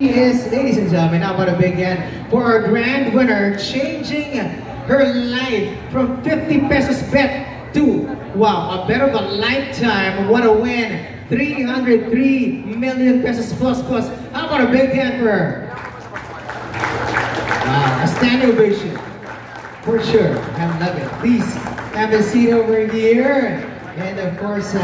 Is, ladies and gentlemen, how about a big hand for our grand winner, changing her life from 50 pesos bet to, wow, a bet of a lifetime. What a win! 303 million pesos plus plus. How about a big hand for her? Wow, a standing ovation. For sure, I love it. Please have a seat over here. And of course,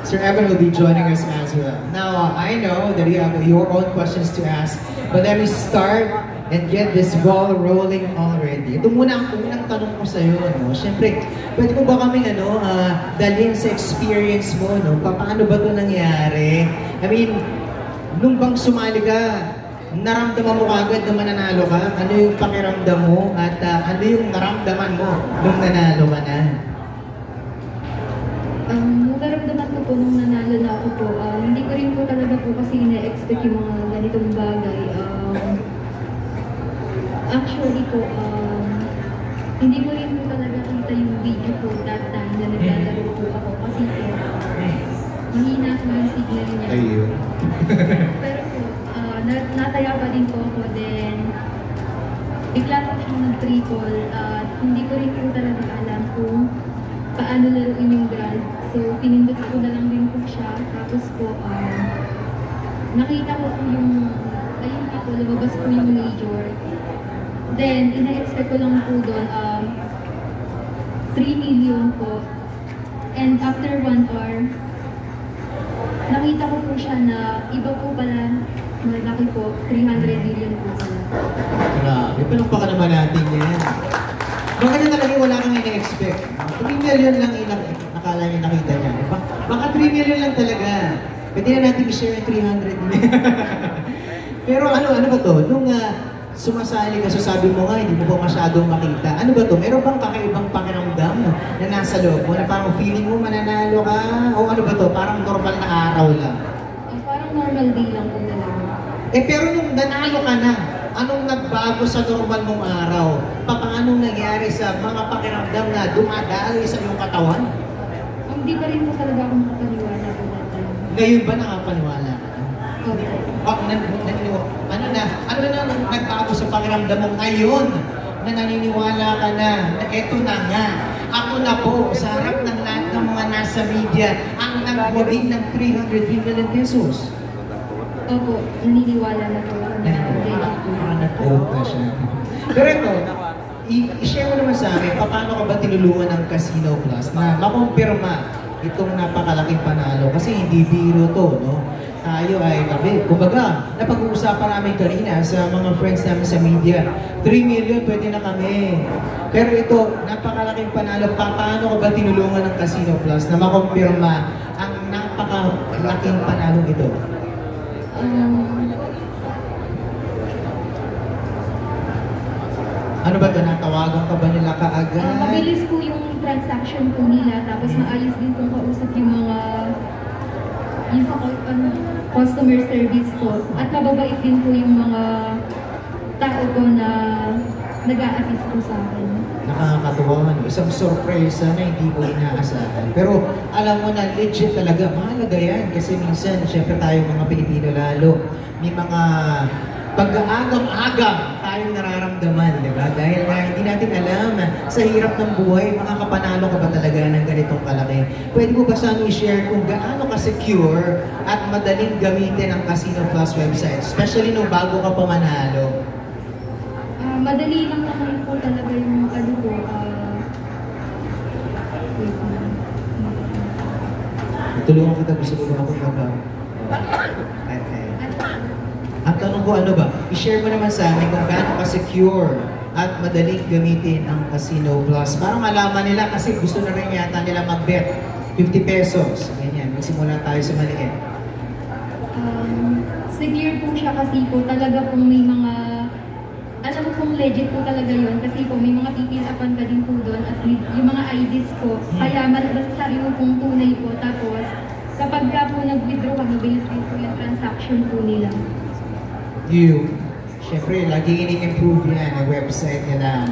Sir Evan will be joining us as well. Now, I know that you have your own questions to ask, but let me start and get this ball rolling already. Ito muna ang unang tanong ko sa iyo, no? Siyempre, pwede mo ba kaming dalhin sa experience mo, no? Paano ba ito nangyari? I mean, nung bang sumali ka, naramdaman mo agad na mananalo ka? Ano yung pakiramdam mo? At ano yung naramdaman mo nung nanalo ka na? Naramdaman ko po nung nanalo na ako po, hindi ko rin po talaga po kasi na-expect yung mga ganitong bagay. Actually po, hindi ko rin po talaga kita yung video po that time na naglalaro po ako kasi po, mahina po yung signal niya. Ayun. Pero po, nataya pa din po ako, then bigla po siyang nag-triple at hindi ko rin po talaga alam kung paano laruin yung grant. So, pinindot ko na lang din po siya. Tapos po, nakita ko po yung, ayun po, lumabas po yung major. Then, ina-expect ko lang po doon, 3 million po. And after 1 hour, nakita ko po siya na iba po pala, malaki po, 300 million po pala. Grabe, palakpakan naman natin yan. Maganda talaga wala kang ina-expect. 3 million lang nakala niya nakita niya. Baka 3 million lang talaga. Pwede na natin i-share yung 300 million. Pero ano ba to? Nung sumasali ka, so sabi mo nga, hindi mo ba masyadong makita. Ano ba to? Meron bang kakaibang pakiramdam na nasa loob mo? Na parang feeling mo mananalo ka? O ano ba to? Parang normal na araw lang? Parang normal day lang po talaga. Pero nung nanalo ka na, anong nagbago sa normal mong araw? Paano nangyari sa mga pakiramdam na dumadaloy sa iyong katawan? Hindi pa rin po talaga ako makapaniwala po dati. Ngayon ba nakapaniwala? Okay. Ano na nagbago sa pakiramdam mo ngayon na naniniwala ka na eto na nga, ako na po sa harap ng lahat ng mga nasa media ang nagwabing ng 303 million pesos? Opo, naniniwala na po ako na nag-hope na siya. Pero ito, i-share mo naman sa amin, paano ka ba tinulungan ng Casino Plus na makumpirma itong napakalaking panalo? Kasi hindi biro to, no? Tayo ay, kumbaga, napag-uusapan namin kanina sa mga friends namin sa media, 3 million, pwede na kami. Pero ito, napakalaking panalo, paano ka ba tinulungan ng Casino Plus na makumpirma ang napakalaking panalo ito? Ano ba ito? Natawagan ka ba nila kaagad? Mabilis po yung transaction po nila, tapos maayos din pong kausap yung mga yung customer service po. At mababait din po yung mga tao ko na nag-a-assist po sa akin. Nakakatuwa, isang sorpresa na hindi ko inaasahan. Pero alam mo na, legit talaga, mahalaga yan. Kasi minsan, syempre tayo mga Pilipino lalo, may mga pag-aagam-agam tayong nararamdaman, di ba? Dahil hindi natin alam sa hirap ng buhay, makakapanalo ka ba talaga ng ganitong kalaki? Pwede mo ba sa amin i-share kung gaano ka-secure at madaling gamitin ang Casino Plus website, especially nung bago ka pa manalo? Madali lang naman po talaga yung po. Tulungan kita, gusto ko ako ba? Ang tanong ko ano ba? I-share mo naman sa amin kung gaano ka-secure at madaling gamitin ang Casino Plus. Para malaman nila kasi gusto na rin yata nila mag-bet. 50 pesos. Ganyan, magsimula tayo sa maliit. Secure po siya kasi po talaga pong may mga alam kong legit po talaga yun kasi po may mga pipilapan ka din po doon at yung mga IDs po. Kaya masasabi mo pong tunay po. Tapos kapag ka po nag-withdraw ka, mabilis din po yung transaction po nila. Siyempre, lagi ini-improve yan ang website nila.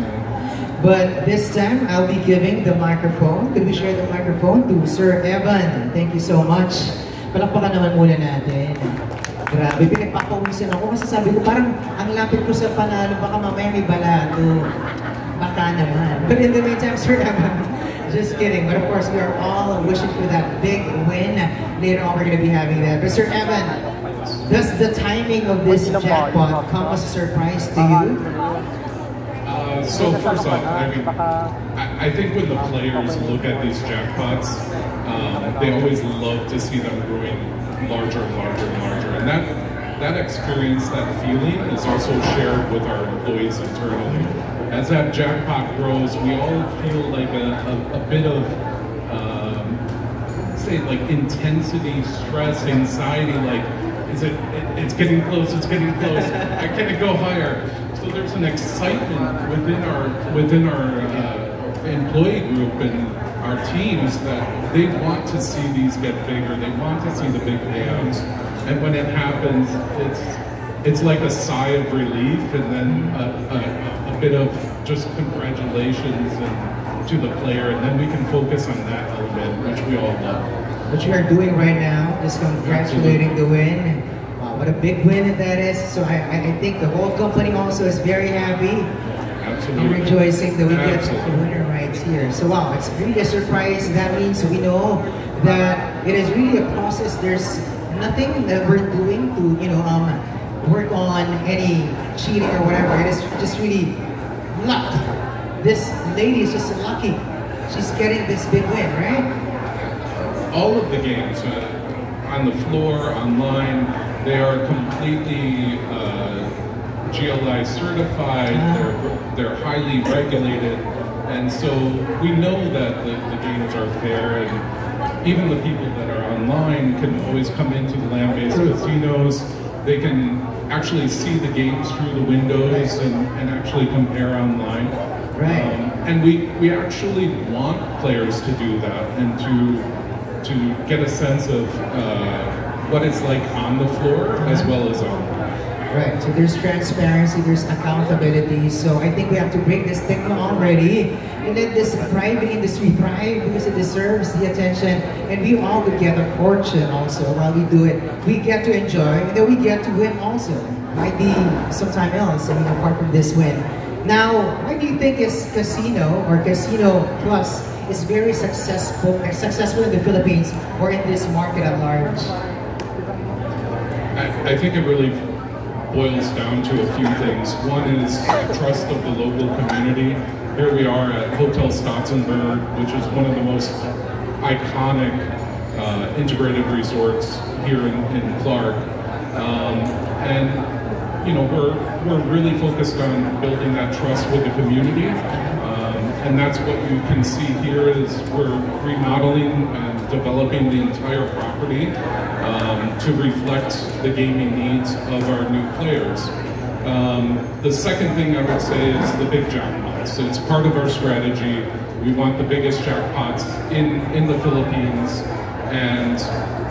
But this time, I'll be giving the microphone. Could we share the microphone to Sir Evan? Thank you so much. Palakpakan naman muna natin. Grabe, pinagpapawisan ako kasi sabi ko parang ang lapit ko sa panalo, baka mamaya may balato. Baka naman. But in the meantime, Sir Evan, just kidding. But of course, we are all wishing for that big win. Later on, we're going to be having that. But Sir Evan, does the timing of this jackpot come as a surprise to you? So first off, I think when the players look at these jackpots, they always love to see them growing larger and larger and larger. And that experience, that feeling is also shared with our employees internally. As that jackpot grows, we all feel like a bit of, say like intensity, stress, anxiety, like, it's getting close, can it go higher? So there's an excitement within our employee group and our teams that they want to see these get bigger. They want to see the big payouts, and when it happens, it's like a sigh of relief, and then a bit of just congratulations to the player, and then we can focus on that element, which we all love. What you are doing right now is congratulating the win. What a big win that is. So I think the whole company also is very happy. Absolutely. And rejoicing that we get the winner right here. So wow, it's really a surprise. That means we know that it is really a process. There's nothing that we're doing to, work on any cheating or whatever. It is just really luck. This lady is just lucky. She's getting this big win, right? All of the games, on the floor, online, they are completely GLI certified, they're highly regulated, and so we know that the games are fair, and even the people that are online can always come into the land-based casinos. They can actually see the games through the windows and actually compare online. Right. And we actually want players to do that and to get a sense of what it's like on the floor as well as on. Right, so there's transparency, there's accountability, so I think we have to break this stigma already and let this private industry thrive because it deserves the attention, and we all would get a fortune also while we do it. We get to enjoy, and then we get to win also. Might be sometime else, apart from this win. Now, why do you think is Casino or Casino Plus is very successful in the Philippines or in this market at large? I think it really boils down to a few things. One is trust of the local community. Here we are at Hotel Stotzenberg, which is one of the most iconic integrated resorts here in Clark. And we're really focused on building that trust with the community. And that's what you can see here is we're remodeling and developing the entire property to reflect the gaming needs of our new players. The second thing I would say is the big jackpots. It's part of our strategy. We want the biggest jackpots in the Philippines, and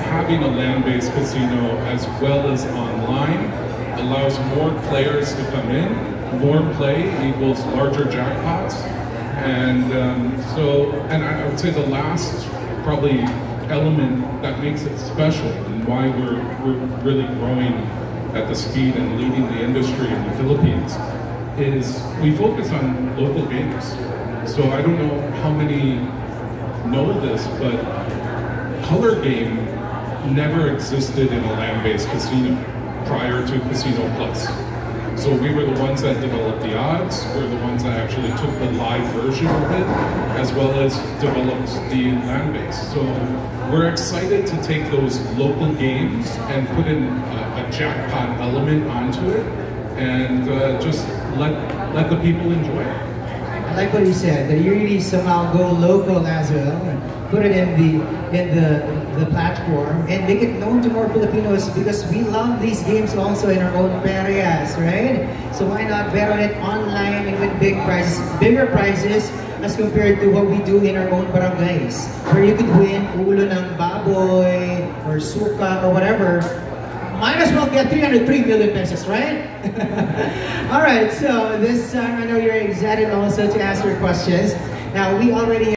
having a land-based casino as well as online allows more players to come in. More play equals larger jackpots. And I would say the last probably element that makes it special and why we're really growing at the speed and leading the industry in the Philippines is we focus on local games. So I don't know how many know this, but color game never existed in a land-based casino prior to Casino Plus. So we were the ones that developed the odds, we're the ones that actually took the live version of it, as well as developed the land-based. So we're excited to take those local games and put in a jackpot element onto it, and just let the people enjoy it. I like what you said, that you really somehow go local as well, and put it in the platform and make it known to more Filipinos, because we love these games also in our own areas, right? So why not bet on it online and win big prizes, bigger prizes as compared to what we do in our own barangays, where you could win ulo ng baboy or suka or whatever. Might as well get 303 million pesos, right? All right, so this time I know you're excited also to ask your questions. Now, we already